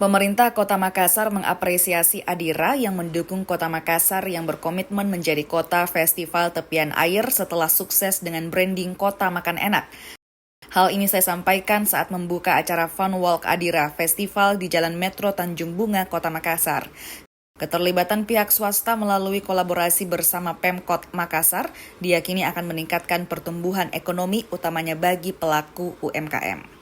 Pemerintah Kota Makassar mengapresiasi Adira yang mendukung Kota Makassar yang berkomitmen menjadi kota festival tepian air setelah sukses dengan branding Kota Makan Enak. Hal ini saya sampaikan saat membuka acara Fun Walk Adira Festival di Jalan Metro Tanjung Bunga, Kota Makassar. Keterlibatan pihak swasta melalui kolaborasi bersama Pemkot Makassar diyakini akan meningkatkan pertumbuhan ekonomi utamanya bagi pelaku UMKM.